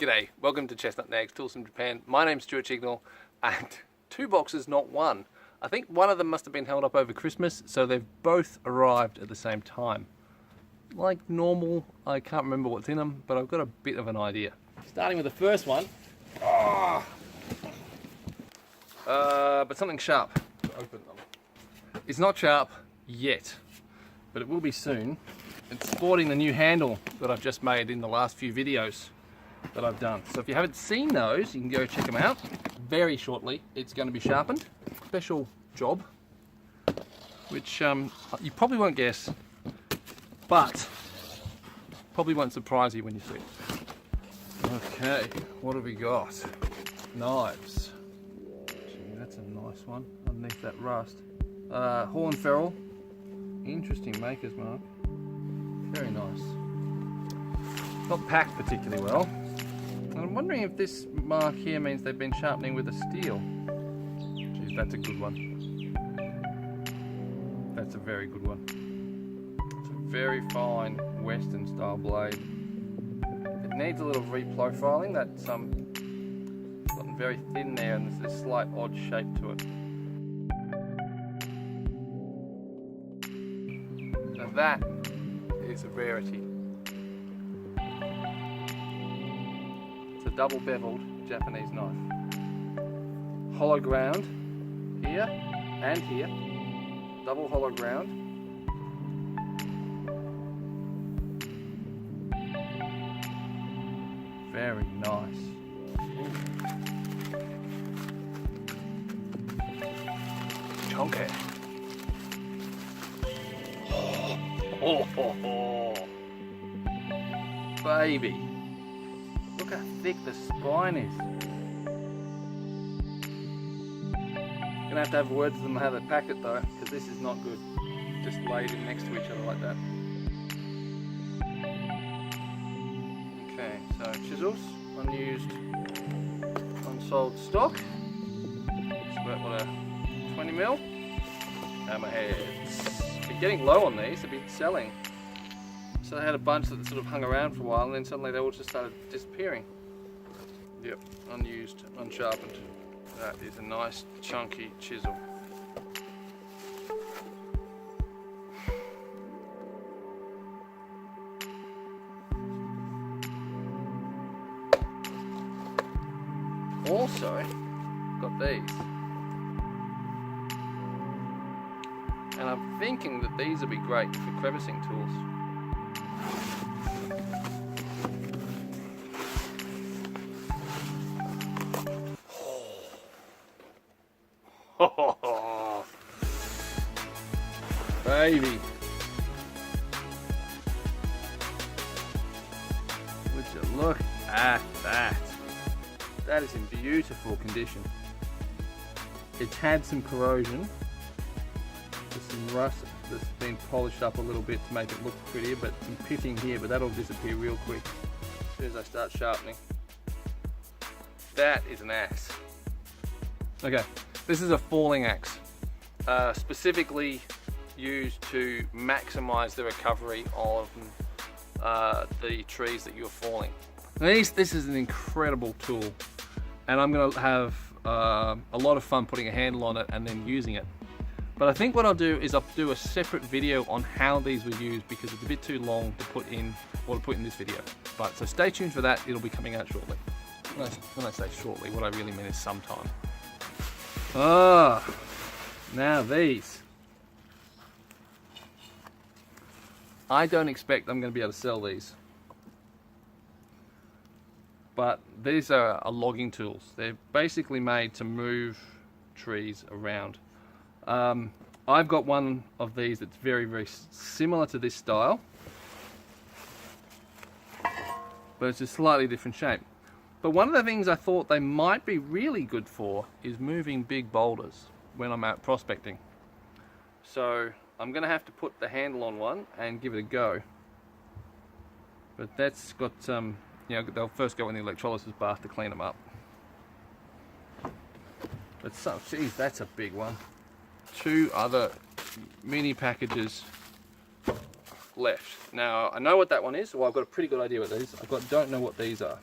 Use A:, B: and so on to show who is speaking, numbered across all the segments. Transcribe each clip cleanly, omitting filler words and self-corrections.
A: G'day, welcome to Chestnut Nags, Tools from Japan. My name's 𝗠𝗱 and 2 boxes, not 1. I think one of them must have been held up over Christmas, so they've both arrived at the same time. Like normal, I can't remember what's in them, but I've got a bit of an idea. Starting with the first one. But something sharp to open them. It's not sharp yet, but it will be soon. It's sporting the new handle that I've just made in the last few videos that I've done. So if you haven't seen those, you can go check them out. Very shortly, it's going to be sharpened. Special job, which you probably won't guess, but probably won't surprise you when you see it. Okay, what have we got? Knives. Gee, that's a nice one underneath that rust. 𝗠𝗱 𝗦𝗰𝗶𝗲. Interesting maker's mark. Very nice. Not packed particularly well. And I'm wondering if this mark here means they've been sharpening with a steel. Geez, that's a good one. That's a very good one. It's a very fine Western style blade. It needs a little reprofiling. That's gotten very thin there, and there's this slight odd shape to it. Now that is a rarity. It's a double beveled Japanese knife. Hollow ground here and here. Double hollow ground. Very nice. Chunky. Oh, baby. Look how thick the spine is. Gonna have to have words with them how they pack it though, because this is not good. Just laid in next to each other like that. Okay, so chisels, unused, unsold stock. It's about what, a 20mm. Hammerheads. Been getting low on these. They've been selling. So I had a bunch that sort of hung around for a while, and then suddenly they all just started disappearing. Yep, unused, unsharpened. That is a nice chunky chisel. Also, got these. And I'm thinking that these would be great for crevicing tools. Oh, baby. Would you look at that? That is in beautiful condition. It's had some corrosion. There's some rust that's been polished up a little bit to make it look prettier, but some pitting here, but that'll disappear real quick as soon as I start sharpening. That is an axe. Okay. This is a falling axe, specifically used to maximize the recovery of the trees that you're falling. This is an incredible tool, and I'm going to have a lot of fun putting a handle on it and then using it. But I think what I'll do is I'll do a separate video on how these were used, because it's a bit too long to put in this video. But so stay tuned for that. It'll be coming out shortly. When I say shortly, what I really mean is sometime. Now these. I don't expect I'm going to be able to sell these, but these are logging tools. They're basically made to move trees around. I've got one of these that's very, very similar to this style, but it's a slightly different shape. But one of the things I thought they might be really good for is moving big boulders when I'm out prospecting. So I'm going to have to put the handle on one and give it a go. But that's got, you know, they'll first go in the electrolysis bath to clean them up. But geez, that's a big one. 2 other mini packages left. Now I know what that one is, well I've got a pretty good idea what these. I don't know what these are.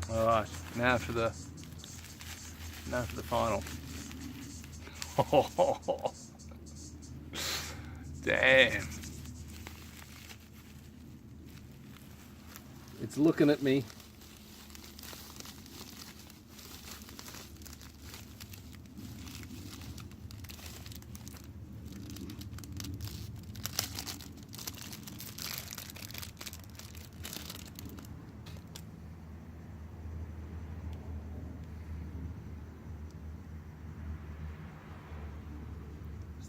A: All right, now for the final. Oh, damn! It's looking at me.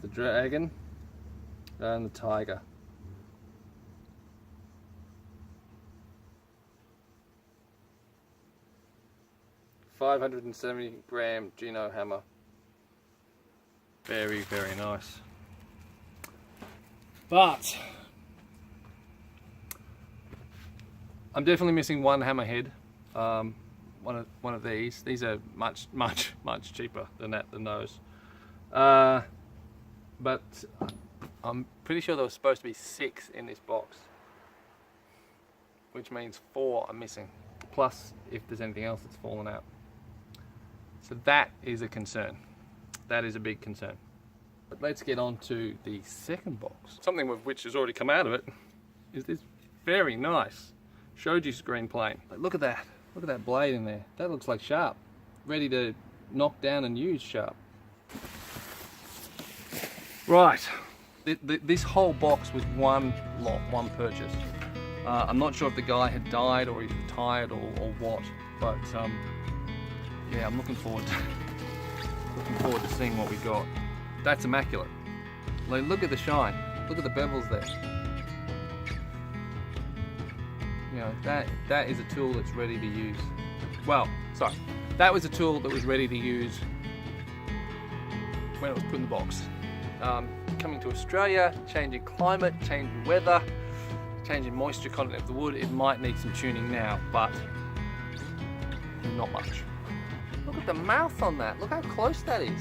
A: The dragon and the tiger. $570-gram Gino hammer. Very, very nice. But I'm definitely missing one hammerhead. One of these. These are much cheaper than those. But I'm pretty sure there was supposed to be 6 in this box, which means 4 are missing, plus if there's anything else that's fallen out. So that is a concern. That is a big concern. But let's get on to the second box. Something which has already come out of it is this very nice shoji screen plane. Like, look at that. Look at that blade in there. That looks like sharp. Ready to knock down and use sharp. Right, this whole box was one lot, one purchase. I'm not sure if the guy had died or he's retired or what, but yeah, I'm looking forward to seeing what we got. That's immaculate. Like, look at the shine. Look at the bevels there. You know, that is a tool that's ready to use. Well, sorry, that was a tool that was ready to use when it was put in the box. Coming to Australia, changing climate, changing weather, changing moisture content of the wood, it might need some tuning now, but not much. Look at the mouth on that. Look how close that is.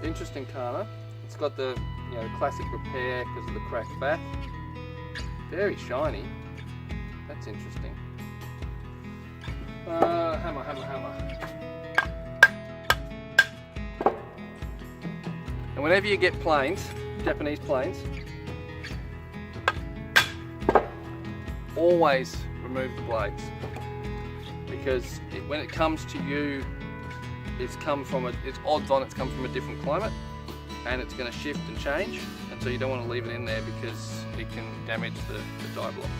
A: Interesting Kana. It's got the classic repair because of the cracked back. Very shiny. That's interesting. Hammer. And whenever you get planes, Japanese planes, always remove the blades, because when it comes to you, it's odds on it's come from a different climate, and it's going to shift and change, and so you don't want to leave it in there because it can damage the die block.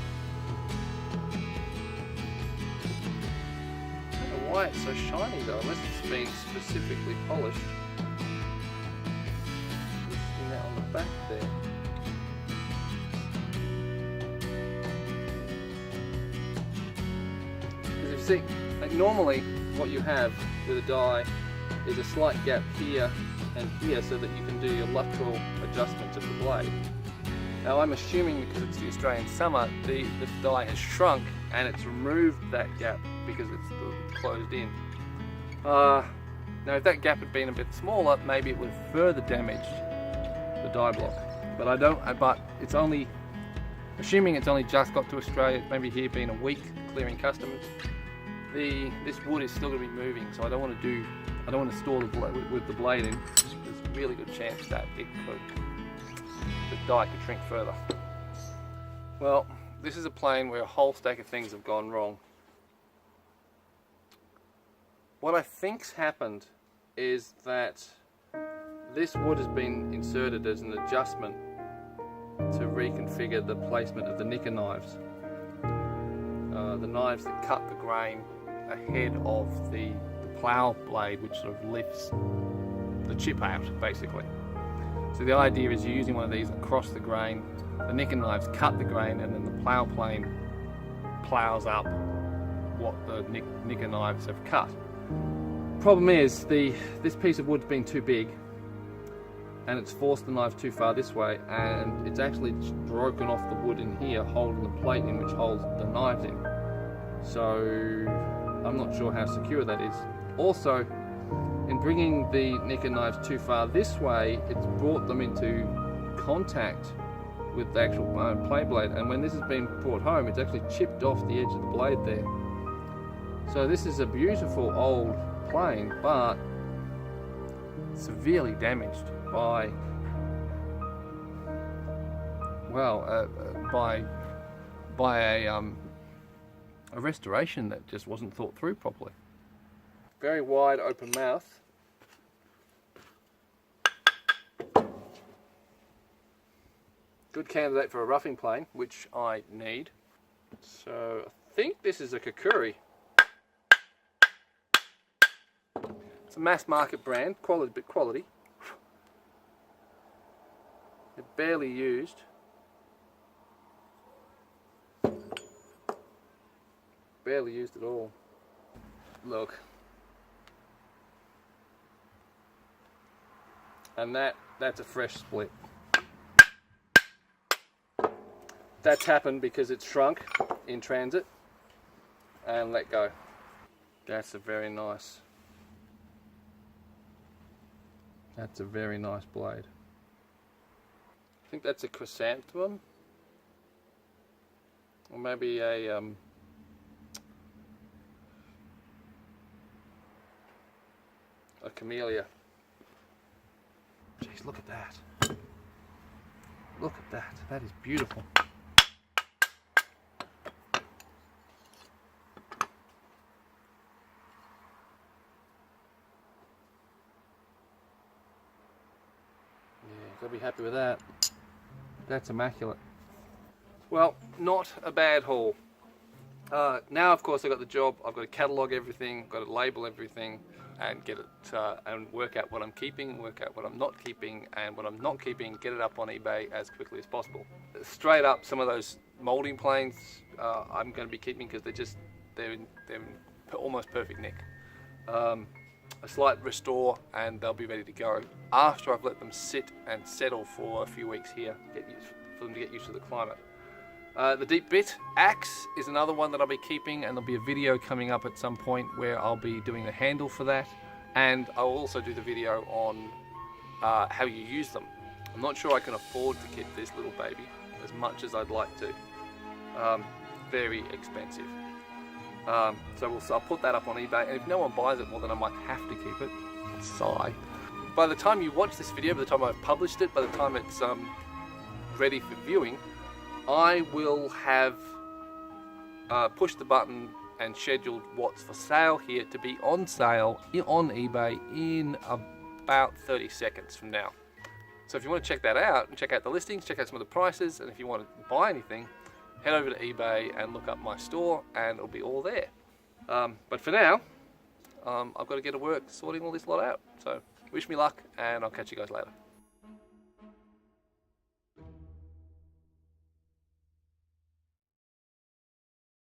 A: I don't know why it's so shiny though, unless it's been specifically polished. On the back there. Because you see, like, normally what you have with a die is a slight gap here and here so that you can do your lateral adjustments of the blade. Now I'm assuming because it's the Australian summer, the die has shrunk and it's removed that gap because it's closed in. Now if that gap had been a bit smaller, maybe it would have further damaged the die block, but it's only, assuming it's only just got to Australia, it's maybe here been a week clearing customs, this wood is still going to be moving, so I don't want to store the blade with the blade in. There's a really good chance that the die could shrink further. Well, this is a plane where a whole stack of things have gone wrong. What I think's happened is that this wood has been inserted as an adjustment to reconfigure the placement of the nicker knives. The knives that cut the grain ahead of the plough blade, which sort of lifts the chip out, basically. So the idea is you're using one of these across the grain, the nicker knives cut the grain, and then the plough plane ploughs up what the nicker knives have cut. Problem is, this piece of wood's been too big, and it's forced the knife too far this way, and it's actually broken off the wood in here, holding the plate in, which holds the knives in. So I'm not sure how secure that is. Also, in bringing the nicker knives too far this way, it's brought them into contact with the actual plane blade, and when this has been brought home, it's actually chipped off the edge of the blade there. So this is a beautiful old plane, but severely damaged by, well, by a restoration that just wasn't thought through properly. Very wide open mouth. Good candidate for a roughing plane, which I need. So I think this is a 𝗁𝗃𝗃𝗃𝗃. It's a mass market brand, quality. They're barely used. Barely used at all. Look. And that's a fresh split. That's happened because it's shrunk in transit and let go. That's a very nice blade. I think that's a 𝗁𝗱 or maybe a 𝗁𝗱. Jeez, look at that. Look at that. That is beautiful. I'll be happy with that. That's immaculate. Well, not a bad haul. Now, of course, I've got the job. I've got to catalogue everything, got to label everything, and get it and work out what I'm keeping, work out what I'm not keeping, and what I'm not keeping, get it up on eBay as quickly as possible. Straight up, some of those moulding planes I'm going to be keeping because they're in almost perfect nick. A slight restore and they'll be ready to go after I've let them sit and settle for a few weeks here, for them to get used to the climate. The deep bit axe is another one that I'll be keeping, and there'll be a video coming up at some point where I'll be doing the handle for that, and I'll also do the video on how you use them. I'm not sure I can afford to keep this little baby as much as I'd like to. Very expensive. So I'll put that up on eBay, and if no one buys it, well then I might have to keep it. Sigh. By the time you watch this video, by the time I've published it, by the time it's ready for viewing, I will have pushed the button and scheduled what's for sale here to be on sale on eBay in about 30 seconds from now. So if you want to check that out and check out the listings, check out some of the prices, and if you want to buy anything, head over to eBay and look up my store and it'll be all there. But for now, I've got to get to work sorting all this lot out. So wish me luck, and I'll catch you guys later.